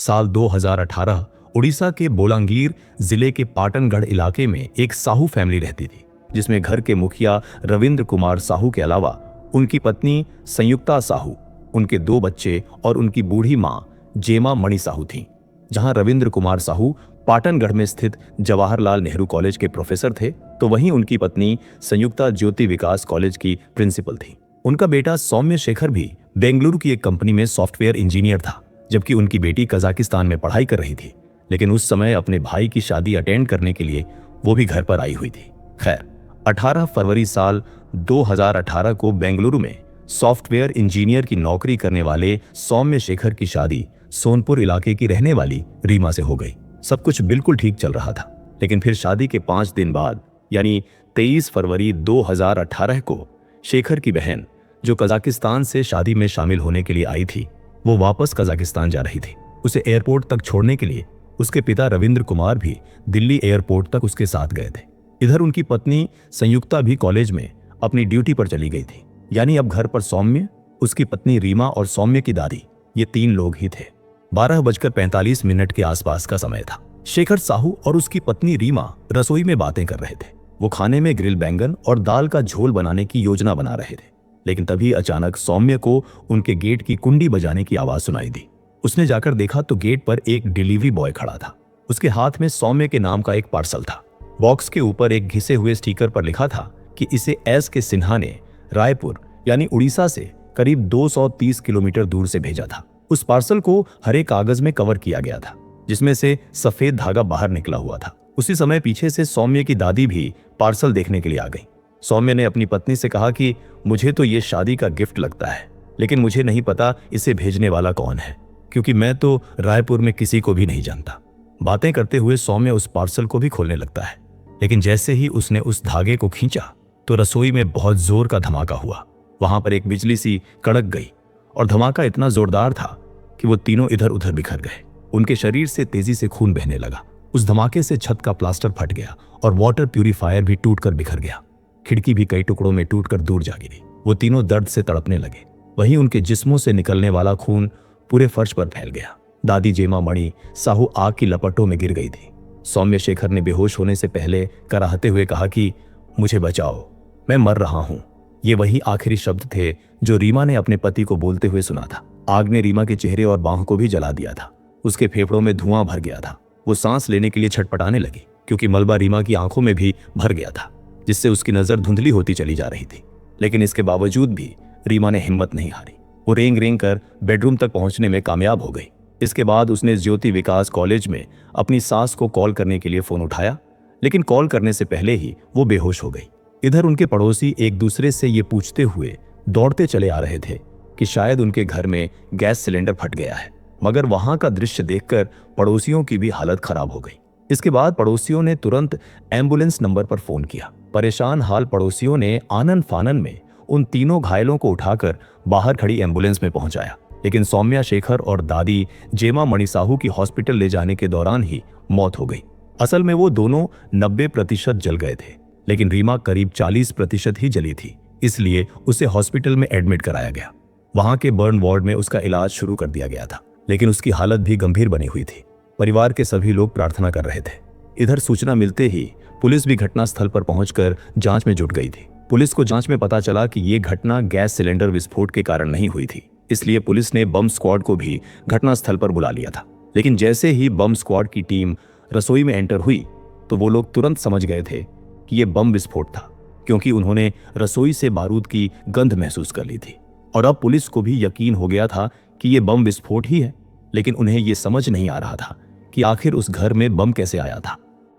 साल 2018 उड़ीसा के बोलांगीर जिले के पाटनगढ़ इलाके में एक साहू फैमिली रहती थी, जिसमें घर के मुखिया रविंद्र कुमार साहू के अलावा उनकी पत्नी संयुक्ता साहू, उनके 2 बच्चे और उनकी बूढ़ी मां जेमा मणि साहू थीं। जहां रविंद्र कुमार साहू पाटनगढ़ में स्थित जवाहरलाल नेहरू कॉलेज के प्रोफेसर थे, तो वहीं उनकी पत्नी संयुक्ता ज्योति विकास कॉलेज की प्रिंसिपल थी। उनका बेटा सौम्य शेखर भी बेंगलुरु की एक कंपनी में सॉफ्टवेयर इंजीनियर था, जबकि उनकी बेटी कजाकिस्तान में पढ़ाई कर रही थी। लेकिन उस समय अपने भाई की शादी अटेंड करने के लिए वो भी घर पर आई हुई थी। खैर, 18 फरवरी साल 2018 को बेंगलुरु में सॉफ्टवेयर इंजीनियर की नौकरी करने वाले सौम्य शेखर की शादी सोनपुर इलाके की रहने वाली रीमा से हो गई। सब कुछ बिल्कुल ठीक चल रहा था, लेकिन फिर शादी के 5 दिन बाद यानी 23 फरवरी 2018 को शेखर की बहन, जो कजाकिस्तान से शादी में शामिल होने के लिए आई थी, वो वापस कजाकिस्तान जा रही थी। उसे एयरपोर्ट तक छोड़ने के लिए उसके पिता रविंद्र कुमार भी दिल्ली एयरपोर्ट तक उसके साथ गए थे। इधर उनकी पत्नी संयुक्ता भी कॉलेज में अपनी ड्यूटी पर चली गई थी। यानी अब घर पर सौम्य, उसकी पत्नी रीमा और सौम्य की दादी, ये 3 लोग ही थे। 12:45 के आसपास का समय था। शेखर साहू और उसकी पत्नी रीमा रसोई में बातें कर रहे थे। वो खाने में ग्रिल बैंगन और दाल का झोल बनाने की योजना बना रहे थे। लेकिन तभी अचानक सौम्य को उनके गेट की कुंडी बजाने की आवाज सुनाई दी। उसने जाकर देखा तो गेट पर एक डिलीवरी बॉय खड़ा था। उसके हाथ में सौम्य के नाम का एक पार्सल था। बॉक्स के ऊपर एक घिसे हुए स्टिकर पर लिखा था कि इसे एस के सिन्हा ने रायपुर यानी उड़ीसा से करीब 230 किलोमीटर दूर से भेजा था। उस पार्सल को हरे कागज में कवर किया गया था, जिसमें से सफेद धागा बाहर निकला हुआ था। उसी समय पीछे से सौम्य की दादी भी पार्सल देखने के लिए आ गई। सौम्य ने अपनी पत्नी से कहा कि मुझे तो ये शादी का गिफ्ट लगता है, लेकिन मुझे नहीं पता इसे भेजने वाला कौन है, क्योंकि मैं तो रायपुर में किसी को भी नहीं जानता। बातें करते हुए सौम्य उस पार्सल को भी खोलने लगता है, लेकिन जैसे ही उसने उस धागे को खींचा तो रसोई में बहुत जोर का धमाका हुआ। वहां पर एक बिजली सी कड़क गई और धमाका इतना जोरदार था कि वो तीनों इधर उधर बिखर गए। उनके शरीर से तेजी से खून बहने लगा। उस धमाके से छत का प्लास्टर फट गया और वाटर प्यूरिफायर भी टूटकर बिखर गया। खिड़की भी कई टुकड़ों में टूटकर दूर जा गिरी। वो तीनों दर्द से तड़पने लगे। वहीं उनके जिस्मों से निकलने वाला खून पूरे फर्श पर फैल गया। दादी जेमा मणि साहू आग की लपटों में गिर गई थी। सौम्य शेखर ने बेहोश होने से पहले कराहते हुए कहा कि मुझे बचाओ, मैं मर रहा हूं। ये वही आखिरी शब्द थे जो रीमा ने अपने पति को बोलते हुए सुना था। आग ने रीमा के चेहरे और बाहों को भी जला दिया था। उसके फेफड़ों में धुआं भर गया था। वो सांस लेने के लिए छटपटाने लगी, क्योंकि मलबा रीमा की आंखों में भी भर गया था, जिससे उसकी नजर धुंधली होती चली जा रही थी। लेकिन इसके बावजूद भी रीमा ने हिम्मत नहीं हारी। वो रेंग रेंग कर बेडरूम तक पहुंचने में कामयाब हो गई। इसके बाद उसने ज्योति विकास कॉलेज में अपनी सास को कॉल करने के लिए फोन उठाया, लेकिन कॉल करने से पहले ही वो बेहोश हो गई। इधर उनके पड़ोसी एक दूसरे से ये पूछते हुए दौड़ते चले आ रहे थे कि शायद उनके घर में गैस सिलेंडर फट गया है, मगर वहां का दृश्य देखकर पड़ोसियों की भी हालत खराब हो गई। इसके बाद पड़ोसियों ने तुरंत एम्बुलेंस नंबर पर फोन किया। परेशान हाल पड़ोसियों ने आनन फानन में उन तीनों घायलों को उठाकर बाहर खड़ी एम्बुलेंस में पहुंचाया। लेकिन सौम्या शेखर और दादी जेमा मणि साहू की हॉस्पिटल ले जाने के दौरान ही मौत हो गई। असल में वो दोनों 90% जल गए थे, लेकिन रीमा करीब 40% ही जली थी, इसलिए उसे हॉस्पिटल में एडमिट कराया गया। वहां के बर्न वार्ड में उसका इलाज शुरू कर दिया गया था, लेकिन उसकी हालत भी गंभीर बनी हुई थी। परिवार के सभी लोग प्रार्थना कर रहे थे। इधर सूचना मिलते ही पुलिस भी घटनास्थल पर पहुंचकर जांच में जुट गई थी। पुलिस को जांच में पता चला कि ये घटना गैस सिलेंडर विस्फोट के कारण नहीं हुई थी, इसलिए पुलिस ने बम स्क्वाड को भी घटनास्थल पर बुला लिया था। लेकिन जैसे ही बम स्क्वाड की टीम रसोई में एंटर हुई तो वो लोग तुरंत समझ गए थे कि ये बम विस्फोट था, क्योंकि उन्होंने रसोई से बारूद की गंध महसूस कर ली थी। और अब पुलिस को भी यकीन हो गया था कि ये बम विस्फोट ही है, लेकिन उन्हें ये समझ नहीं आ रहा था कि आखिर उस घर में बम कैसे आया था।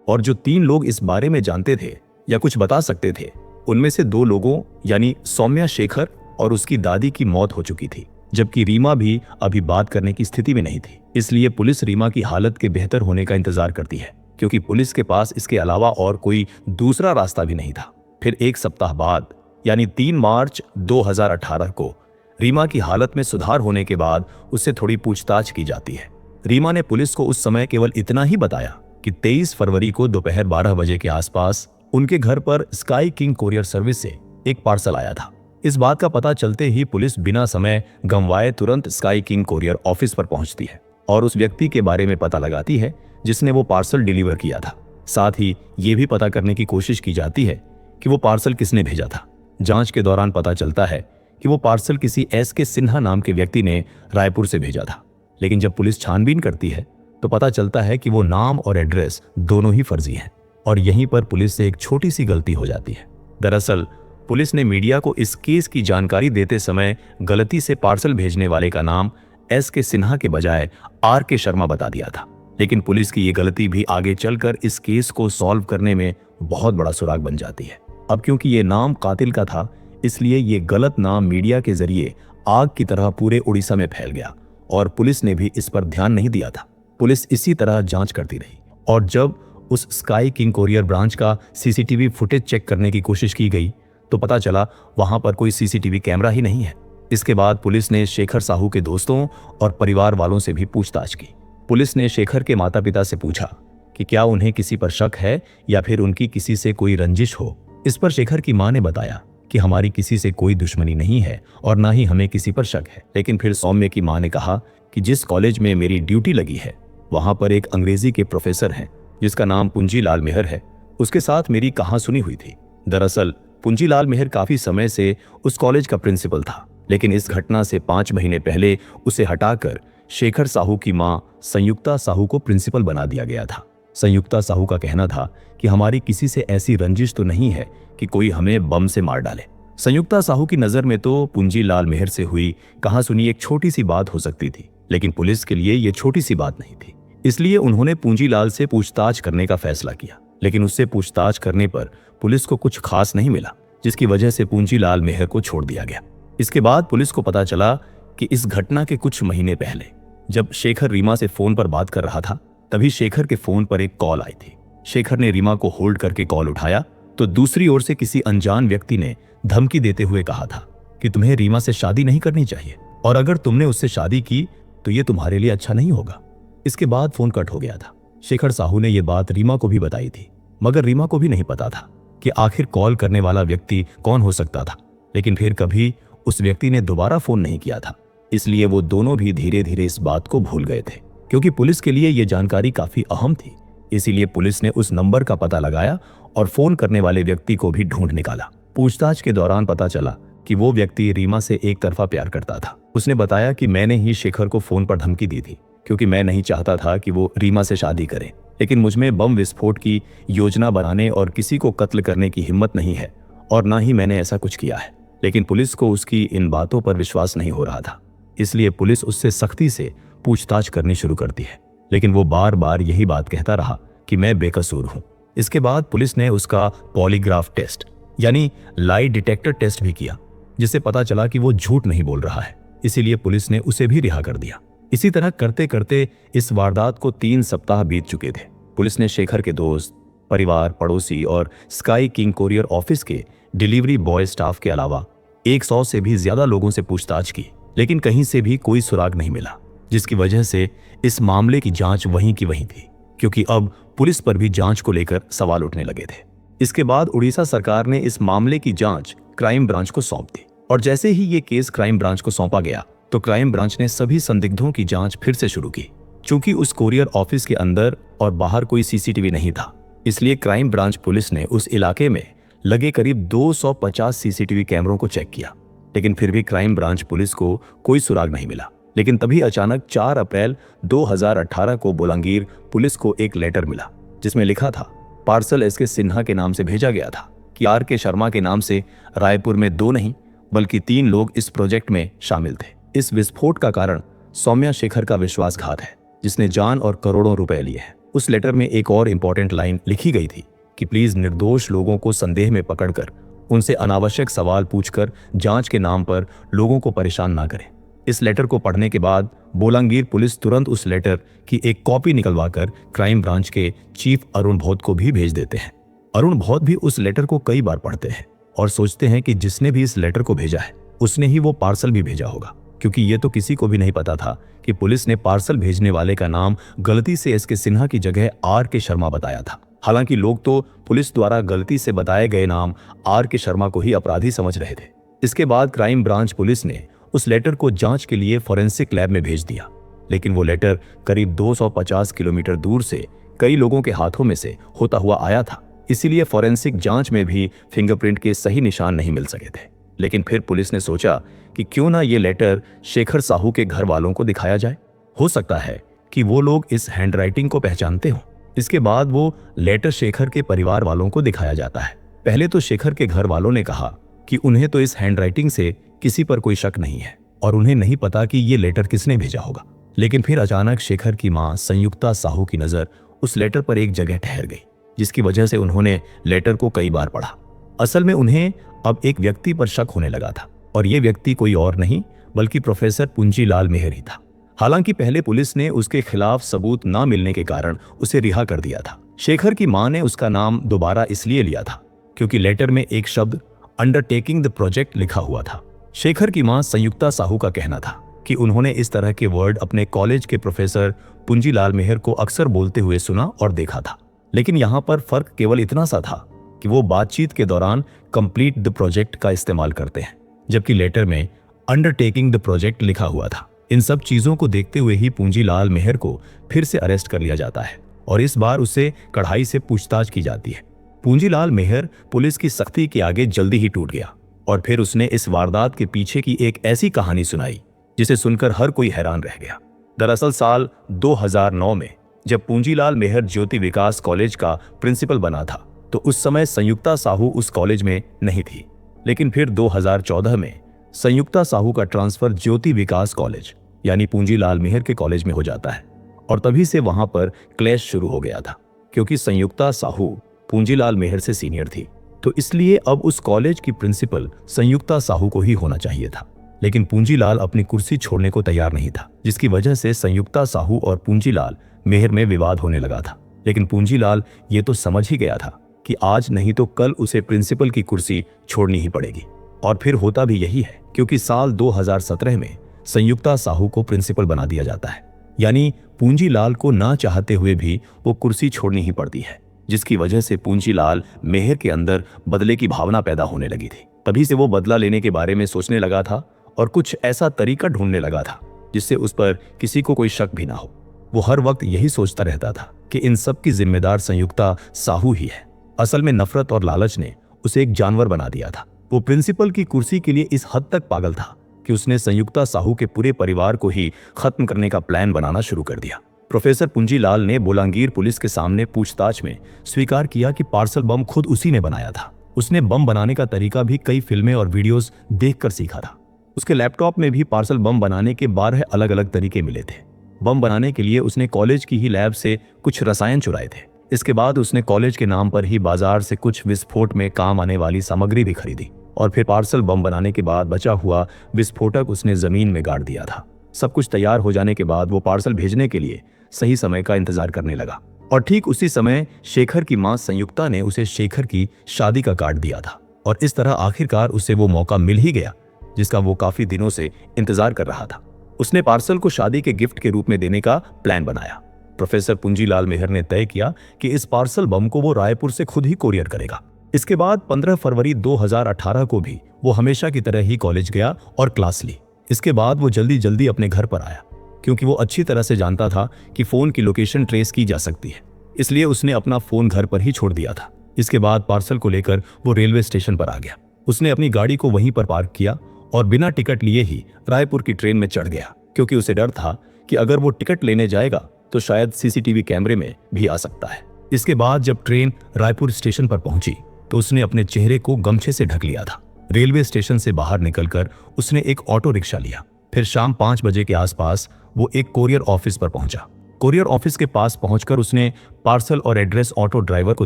और जो 3 लोग इस बारे में जानते थे या कुछ बता सकते थे, उनमें से 2 लोगों यानी सौम्या शेखर और उसकी दादी की मौत हो चुकी थी, जबकि रीमा भी अभी बात करने की स्थिति में नहीं थी। इसलिए पुलिस रीमा की हालत के बेहतर होने का इंतजार करती है, क्योंकि पुलिस के पास इसके अलावा और कोई दूसरा रास्ता भी नहीं था। फिर 1 सप्ताह बाद यानी 3 मार्च 2018 को रीमा की हालत में सुधार होने के बाद उससे थोड़ी पूछताछ की जाती है। रीमा ने पुलिस को उस समय केवल इतना ही बताया कि 23 फरवरी को दोपहर 12 बजे के आसपास उनके घर पर स्काई किंग कोरियर सर्विस से एक पार्सल आया था। इस बात का पता चलते ही पुलिस बिना समय गंवाए तुरंत स्काई किंग कोरियर ऑफिस पर पहुंचती है और उस व्यक्ति के बारे में पता लगाती है जिसने वो पार्सल डिलीवर किया था। साथ ही ये भी पता करने की कोशिश की जाती है कि वो पार्सल किसने भेजा था। जांच के दौरान पता चलता है कि वो पार्सल किसी एस.के. सिन्हा नाम के व्यक्ति ने रायपुर से भेजा था। लेकिन जब पुलिस छानबीन करती है तो पता चलता है कि वो नाम और एड्रेस दोनों ही फर्जी हैं और यहीं पर पुलिस से एक छोटी सी गलती हो जाती है। दरअसल पुलिस ने मीडिया को इस केस की जानकारी देते समय गलती से पार्सल भेजने वाले का नाम एस.के. सिन्हा के बजाय आर.के. शर्मा बता दिया था। लेकिन पुलिस की ये गलती भी आगे चलकर इस केस को सॉल्व करने में बहुत बड़ा सुराग बन जाती है। अब क्योंकि ये नाम कातिल का था, इसलिए ये गलत नाम मीडिया के जरिए आग की तरह पूरे उड़ीसा में फैल गया और पुलिस ने भी इस पर ध्यान नहीं दिया था। पुलिस इसी तरह जांच करती रही और जब उस स्काई किंग कोरियर ब्रांच का सीसीटीवी फुटेज चेक करने की कोशिश की गई तो पता चला वहां पर कोई सीसीटीवी कैमरा ही नहीं है। इसके बाद पुलिस ने शेखर साहू के दोस्तों और परिवार वालों से भी पूछताछ की। पुलिस ने शेखर के माता पिता से पूछा कि क्या उन्हें किसी पर शक है या फिर उनकी किसी से कोई रंजिश हो। इस पर शेखर की मां ने बताया कि हमारी किसी से कोई दुश्मनी नहीं है और ना ही हमें किसी पर शक है। लेकिन फिर सौम्य की मां ने कहा कि जिस कॉलेज में मेरी ड्यूटी लगी है वहां पर एक अंग्रेजी के प्रोफेसर हैं जिसका नाम पुंजीलाल मेहर है, उसके साथ मेरी कहां सुनी हुई थी। दरअसल पुंजीलाल मेहर काफी समय से उस कॉलेज का प्रिंसिपल था, लेकिन इस घटना से 5 महीने पहले उसे हटाकर शेखर साहू की मां संयुक्ता साहू को प्रिंसिपल बना दिया गया था। संयुक्ता साहू का कहना था कि हमारी किसी से ऐसी रंजिश तो नहीं है कि कोई हमें बम से मार डाले। संयुक्ता साहू की नजर में तो पुंजीलाल मेहर से हुई कहां सुनी एक छोटी सी बात हो सकती थी, लेकिन पुलिस के लिए ये छोटी सी बात नहीं थी। इसलिए उन्होंने पुंजीलाल से पूछताछ करने का फैसला किया, लेकिन उससे पूछताछ करने पर पुलिस को कुछ खास नहीं मिला, जिसकी वजह से पुंजीलाल मेहर को छोड़ दिया गया। इसके बाद पुलिस को पता चला कि इस घटना के कुछ महीने पहले जब शेखर रीमा से फोन पर बात कर रहा था, तभी शेखर के फोन पर एक कॉल आई थी। शेखर ने रीमा को होल्ड करके कॉल उठाया तो दूसरी ओर से किसी अनजान व्यक्ति ने धमकी देते हुए कहा था कि तुम्हें रीमा से शादी नहीं करनी चाहिए और अगर तुमने उससे शादी की तो ये तुम्हारे लिए अच्छा नहीं होगा। इसके बाद फोन कट हो गया था। शेखर साहू ने यह बात रीमा को भी बताई थी, मगर रीमा को भी नहीं पता था कि आखिर कॉल करने वाला व्यक्ति कौन हो सकता था। लेकिन फिर कभी उस व्यक्ति ने दोबारा फोन नहीं किया था, इसलिए वो दोनों भी धीरे धीरे इस बात को भूल गए थे। क्योंकि पुलिस के लिए यह जानकारी काफी अहम थी, इसीलिए पुलिस ने उस नंबर का पता लगाया और फोन करने वाले व्यक्ति को भी ढूंढ निकाला। पूछताछ के दौरान पता चला कि वो व्यक्ति रीमा से एक तरफा प्यार करता था। उसने बताया कि मैंने ही शेखर को फोन पर धमकी दी थी क्योंकि मैं नहीं चाहता था कि वो रीमा से शादी करे, लेकिन मुझमें बम विस्फोट की योजना बनाने और किसी को कत्ल करने की हिम्मत नहीं है और ना ही मैंने ऐसा कुछ किया है। लेकिन पुलिस को उसकी इन बातों पर विश्वास नहीं हो रहा था, इसलिए पुलिस उससे सख्ती से पूछताछ करनी शुरू करती है, लेकिन वो बार बार यही बात कहता रहा कि मैं बेकसूर हूं। इसके बाद पुलिस ने उसका पॉलीग्राफ टेस्ट यानी लाई डिटेक्टर टेस्ट भी किया, जिससे पता चला कि वो झूठ नहीं बोल रहा है, इसीलिए पुलिस ने उसे भी रिहा कर दिया। इसी तरह करते करते इस वारदात को 3 सप्ताह बीत चुके थे। पुलिस ने शेखर के दोस्त, परिवार, पड़ोसी और स्काई किंग कोरियर ऑफिस के डिलीवरी बॉय स्टाफ के अलावा 100 से भी ज्यादा लोगों से पूछताछ की, लेकिन कहीं से भी कोई सुराग नहीं मिला, जिसकी वजह से इस मामले की जांच वहीं की वहीं थी, क्योंकि अब पुलिस पर भी जांच को लेकर सवाल उठने लगे थे। इसके बाद उड़ीसा सरकार ने इस मामले की जांच क्राइम ब्रांच को सौंप दी और जैसे ही ये केस क्राइम ब्रांच को सौंपा गया तो क्राइम ब्रांच ने सभी संदिग्धों की जांच फिर से शुरू की। चूंकि उस कोरियर ऑफिस के अंदर और बाहर कोई सीसीटीवी नहीं था, इसलिए क्राइम ब्रांच पुलिस ने उस इलाके में लगे करीब 250 सीसीटीवी कैमरों को चेक किया, लेकिन फिर भी क्राइम ब्रांच पुलिस को कोई सुराग नहीं मिला। लेकिन तभी अचानक 4 अप्रैल 2018 को बोलांगीर पुलिस को एक लेटर मिला, जिसमें लिखा था पार्सल एस.के. सिन्हा के नाम से भेजा गया था कि आर.के. शर्मा के नाम से रायपुर में 2 नहीं बल्कि 3 लोग इस प्रोजेक्ट में शामिल थे। इस विस्फोट का कारण सौम्या शेखर का विश्वासघात है, जिसने जान और करोड़ों रुपए लिए हैं। उस लेटर में एक और इंपॉर्टेंट लाइन लिखी गई थी कि प्लीज निर्दोष लोगों को संदेह में पकड़कर उनसे अनावश्यक सवाल पूछकर जांच के नाम पर लोगों को परेशान ना करें। इस लेटर को पढ़ने के बाद बोलांगीर पुलिस तुरंत उस लेटर की एक कॉपी निकलवाकर क्राइम ब्रांच के चीफ अरुण भौत को भी भेज देते हैं। अरुण भौत भी उस लेटर को कई बार पढ़ते हैं और सोचते हैं कि जिसने भी इस लेटर को भेजा है उसने ही वो पार्सल भी भेजा होगा, क्योंकि ये तो किसी को भी नहीं पता था कि पुलिस ने पार्सल भेजने वाले का नाम गलती से एस.के. सिन्हा की जगह आर.के. शर्मा बताया था। हालांकि लोग तो पुलिस द्वारा गलती से बताए गए नाम आर.के. शर्मा को ही अपराधी समझ रहे थे। इसके बाद क्राइम ब्रांच पुलिस ने उस लेटर को जांच के लिए फॉरेंसिक लैब में भेज दिया, लेकिन वो लेटर करीब 250 किलोमीटर दूर से कई लोगों के हाथों में से होता हुआ आया था, इसीलिए फॉरेंसिक जांच में भी फिंगरप्रिंट के सही निशान नहीं मिल सके थे। लेकिन फिर पुलिस ने सोचा कि क्यों ना ये लेटर शेखर साहू के घर वालों को दिखाया जाए, हो सकता है कि वो लोग इस हैंडराइटिंग को पहचानते हों। इसके बाद वो लेटर शेखर के परिवार वालों को दिखाया जाता है। पहले तो शेखर के घर वालों ने कहा कि उन्हें तो इस हैंडराइटिंग से किसी पर कोई शक नहीं है और उन्हें नहीं पता कि ये लेटर किसने भेजा होगा। लेकिन फिर अचानक शेखर की मां संयुक्ता साहू की नजर उस लेटर पर एक जगह ठहर गई, जिसकी वजह से उन्होंने लेटर को कई बार पढ़ा। असल में उन्हें अब एक व्यक्ति पर शक होने लगा था और ये व्यक्ति कोई और नहीं बल्कि प्रोफेसर पूंजीलाल मेहर ही था। हालांकि पहले पुलिस ने उसके खिलाफ सबूत न मिलने के कारण उसे रिहा कर दिया था। शेखर की मां ने उसका नाम दोबारा इसलिए लिया था क्योंकि लेटर में एक शब्द अंडरटेकिंग द प्रोजेक्ट लिखा हुआ था। शेखर की मां संयुक्ता साहू का कहना था कि उन्होंने इस तरह के वर्ड अपने कॉलेज के प्रोफेसर पूंजीलाल मेहर को अक्सर बोलते हुए सुना और देखा था। लेकिन यहाँ पर फर्क केवल इतना सा था कि वो बातचीत के दौरान कंप्लीट द प्रोजेक्ट का इस्तेमाल करते हैं, जबकि लेटर में अंडरटेकिंग द प्रोजेक्ट लिखा हुआ था। इन सब चीजों को देखते हुए ही पूंजीलाल मेहर को फिर से अरेस्ट कर लिया जाता है और इस बार उसे कड़ाई से पूछताछ की जाती है। पूंजीलाल मेहर पुलिस की सख्ती के आगे जल्दी ही टूट गया और फिर उसने इस वारदात के पीछे की एक ऐसी कहानी सुनाई जिसे सुनकर हर कोई हैरान रह गया। दरअसल साल 2009 में जब पूंजीलाल मेहर ज्योति विकास कॉलेज का प्रिंसिपल बना था तो उस समय संयुक्ता साहू उस कॉलेज में नहीं थी। लेकिन फिर 2014 में संयुक्ता साहू का ट्रांसफर ज्योति विकास कॉलेज यानी पूंजीलाल मेहर के कॉलेज में हो जाता है और तभी से वहां पर क्लैश शुरू हो गया था, क्योंकि संयुक्ता साहू पूंजीलाल मेहर से सीनियर थी, तो इसलिए अब उस कॉलेज की प्रिंसिपल संयुक्ता साहू को ही होना चाहिए था। लेकिन पूंजीलाल अपनी कुर्सी छोड़ने को तैयार नहीं था, जिसकी वजह से संयुक्ता साहू और पूंजीलाल मेहर में विवाद होने लगा था। लेकिन पूंजीलाल ये तो समझ ही गया था कि आज नहीं तो कल उसे प्रिंसिपल की कुर्सी छोड़नी ही पड़ेगी, और फिर होता भी यही है, क्योंकि साल 2017 में संयुक्ता साहू को प्रिंसिपल बना दिया जाता है। यानी पूंजीलाल को ना चाहते हुए भी वो कुर्सी छोड़नी ही पड़ती है, जिसकी वजह से पूंजीलाल मेहर के अंदर बदले की भावना पैदा होने लगी थी। तभी से वो बदला लेने के बारे में सोचने लगा था और कुछ ऐसा तरीका ढूंढने लगा था जिससे उस पर किसी को कोई शक भी ना हो। वो हर वक्त यही सोचता रहता था कि इन सब की जिम्मेदार संयुक्ता साहू ही है। असल में नफरत और लालच ने उसे एक जानवर बना दिया था। वो प्रिंसिपल की कुर्सी के लिए इस हद तक पागल था कि उसने संयुक्ता साहू के पूरे परिवार को ही खत्म करने का प्लान बनाना शुरू कर दिया। प्रोफेसर पूंजीलाल ने बोलांगीर पुलिस के सामने पूछताछ में स्वीकार किया कि पार्सल बम खुद उसी ने बनाया था। उसने बम बनाने का तरीका भी कई फिल्में और वीडियोस देखकर सीखा था। उसके लैपटॉप में भी पार्सल बम बनाने के 12 अलग अलग तरीके मिले थे। बम बनाने के लिए उसने कॉलेज की ही लैब से कुछ रसायन चुराए थे। इसके बाद उसने कॉलेज के नाम पर ही बाजार से कुछ विस्फोट में काम आने वाली सामग्री भी खरीदी और फिर पार्सल बम बनाने के बाद बचा हुआ विस्फोटक उसने जमीन में गाड़ दिया था। सब कुछ तैयार हो जाने के बाद वो पार्सल भेजने के लिए सही समय का इंतजार करने लगा और ठीक उसी समय शेखर की मां संयुक्ता ने उसे शेखर की शादी का कार्ड दिया था और इस तरह आखिरकार उसे वो मौका मिल ही गया जिसका वो काफी दिनों से इंतजार कर रहा था। उसने पार्सल को शादी के गिफ्ट के रूप में देने का प्लान बनाया। प्रोफेसर पूंजीलाल मेहर ने तय किया कि इस पार्सल बम को वो रायपुर से खुद ही कोरियर करेगा। इसके बाद 15 फरवरी 2018 को भी वो हमेशा की तरह ही कॉलेज गया और क्लास ली। इसके बाद वो जल्दी जल्दी अपने घर पर आया, क्योंकि वो अच्छी तरह से जानता था कि फोन की लोकेशन ट्रेस की जा सकती है, इसलिए उसने अपना फोन घर पर ही छोड़ दिया था। इसके बाद पार्सल को लेकर वो रेलवे स्टेशन पर आ गया। उसने अपनी गाड़ी को वहीं पर पार्क किया और बिना टिकट लिए ही रायपुर की ट्रेन में चढ़ गया, क्योंकि उसे डर था कि अगर वो टिकट लेने जाएगा तो शायद सीसीटीवी कैमरे में भी आ सकता है। इसके बाद जब ट्रेन रायपुर स्टेशन पर पहुंची तो उसने अपने चेहरे को गमछे से ढक लिया था। रेलवे स्टेशन से बाहर निकलकर उसने एक ऑटो रिक्शा लिया। फिर शाम 5 बजे के आसपास वो एक कोरियर ऑफिस पर पहुंचा। कोरियर ऑफिस के पास पहुंचकर उसने पार्सल और एड्रेस ऑटो ड्राइवर को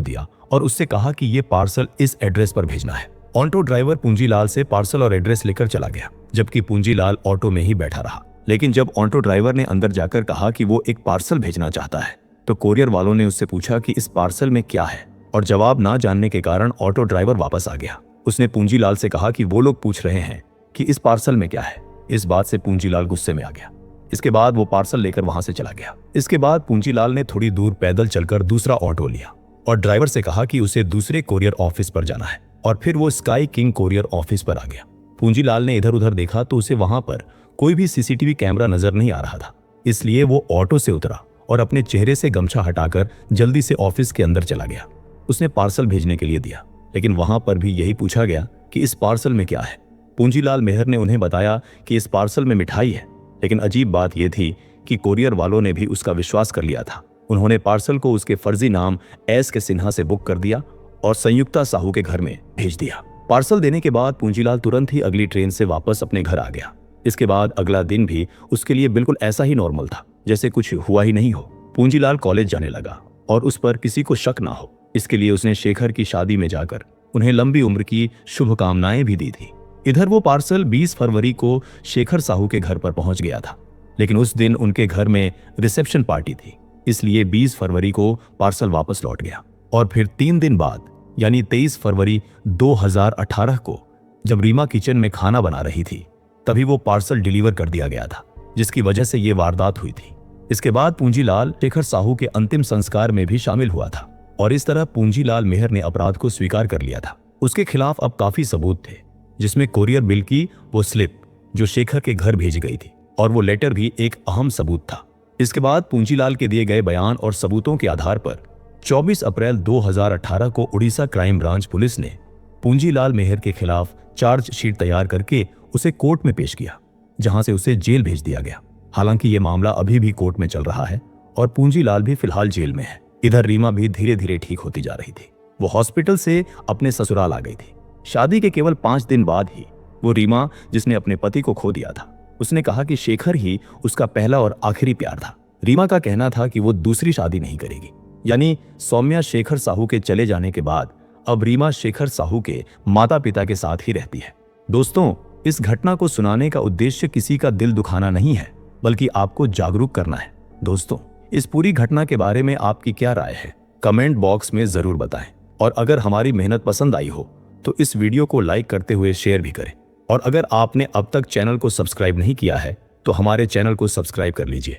दिया और उससे कहा कि ये पार्सल इस एड्रेस पर भेजना है। ऑटो ड्राइवर पूंजीलाल से पार्सल और एड्रेस लेकर चला गया, जबकि पूंजीलाल ऑटो में ही बैठा रहा। लेकिन जब ऑटो ड्राइवर ने अंदर जाकर कहा कि वो एक पार्सल भेजना चाहता है तो कोरियर वालों ने उससे पूछा कि इस पार्सल में क्या है, और जवाब ना जानने के कारण ऑटो ड्राइवर वापस आ गया। उसने पूंजीलाल से कहा कि वो लोग पूछ रहे हैं कि इस पार्सल में क्या है। इस बात से पूंजीलाल गुस्से में आ गया। इसके बाद वो पार्सल लेकर वहां से चला गया। इसके बाद पूंजीलाल ने थोड़ी दूर पैदल चलकर दूसरा ऑटो लिया और ड्राइवर से कहा कि उसे दूसरे कोरियर ऑफिस पर जाना है, और फिर वो स्काई किंग कोरियर ऑफिस पर आ गया। पूंजीलाल ने इधर उधर देखा तो उसे वहां पर कोई भी सीसीटीवी कैमरा नजर नहीं आ रहा था। इसलिए वो ऑटो से उतरा और अपने चेहरे से गमछा हटाकर जल्दी से ऑफिस के अंदर चला गया। उसने पार्सल भेजने के लिए दिया, लेकिन वहां पर भी यही पूछा गया कि इस पार्सल में क्या है। पूंजीलाल मेहर ने उन्हें बताया कि इस पार्सल में मिठाई है, लेकिन अजीब बात यह थी कि कोरियर वालों ने भी उसका विश्वास कर लिया था। उन्होंने पार्सल को उसके फर्जी नाम एस के सिन्हा से बुक कर दिया और संयुक्ता साहू के घर में भेज दिया। पार्सल देने के बाद पूंजीलाल तुरंत ही अगली ट्रेन से वापस अपने घर आ गया। इसके बाद अगला दिन भी उसके लिए बिल्कुल ऐसा ही नॉर्मल था, जैसे कुछ हुआ ही नहीं हो। पूंजीलाल कॉलेज जाने लगा और उस पर किसी को शक ना हो, इसके लिए उसने शेखर की शादी में जाकर उन्हें लंबी उम्र की शुभकामनाएं भी दी थी। इधर वो पार्सल 20 फरवरी को शेखर साहू के घर पर पहुंच गया था, लेकिन उस दिन उनके घर में रिसेप्शन पार्टी थी, इसलिए 20 फरवरी को पार्सल वापस लौट गया। और फिर 3 दिन बाद यानी 23 फरवरी 2018 को जब रीमा किचन में खाना बना रही थी, तभी वो पार्सल डिलीवर कर दिया गया था, जिसकी वजह से ये वारदात हुई थी। इसके बाद पूंजीलाल शेखर साहू के अंतिम संस्कार में भी शामिल हुआ था और इस तरह पूंजीलाल मेहर ने अपराध को स्वीकार कर लिया था। उसके खिलाफ अब काफी सबूत थे, जिसमें कोरियर बिल की वो स्लिप जो शेखर के घर भेजी गई थी और वो लेटर भी एक अहम सबूत था। इसके बाद पूंजीलाल के दिए गए बयान और सबूतों के आधार पर 24 अप्रैल 2018 को उड़ीसा क्राइम ब्रांच पुलिस ने पूंजीलाल मेहर के खिलाफ चार्जशीट तैयार करके उसे कोर्ट में पेश किया, जहां से उसे जेल भेज दिया गया। हालांकि ये मामला अभी भी कोर्ट में चल रहा है और पूंजीलाल भी फिलहाल जेल में है। इधर रीमा भी धीरे धीरे ठीक होती जा रही थी। वो हॉस्पिटल से अपने ससुराल आ गई थी। शादी के केवल 5 दिन बाद ही वो रीमा, जिसने अपने पति को खो दिया था, उसने कहा कि शेखर ही उसका पहला और आखिरी प्यार था। रीमा का कहना था कि वो दूसरी शादी नहीं करेगी। यानी सौम्या शेखर साहू के चले जाने के बाद अब रीमा शेखर साहू के माता पिता के साथ ही रहती है। दोस्तों, इस घटना को सुनाने का उद्देश्य किसी का दिल दुखाना नहीं है, बल्कि आपको जागरूक करना है। दोस्तों, इस पूरी घटना के बारे में आपकी क्या राय है, कमेंट बॉक्स में जरूर बताएं। और अगर हमारी मेहनत पसंद आई हो तो इस वीडियो को लाइक करते हुए शेयर भी करें। और अगर आपने अब तक चैनल को सब्सक्राइब नहीं किया है तो हमारे चैनल को सब्सक्राइब कर लीजिए।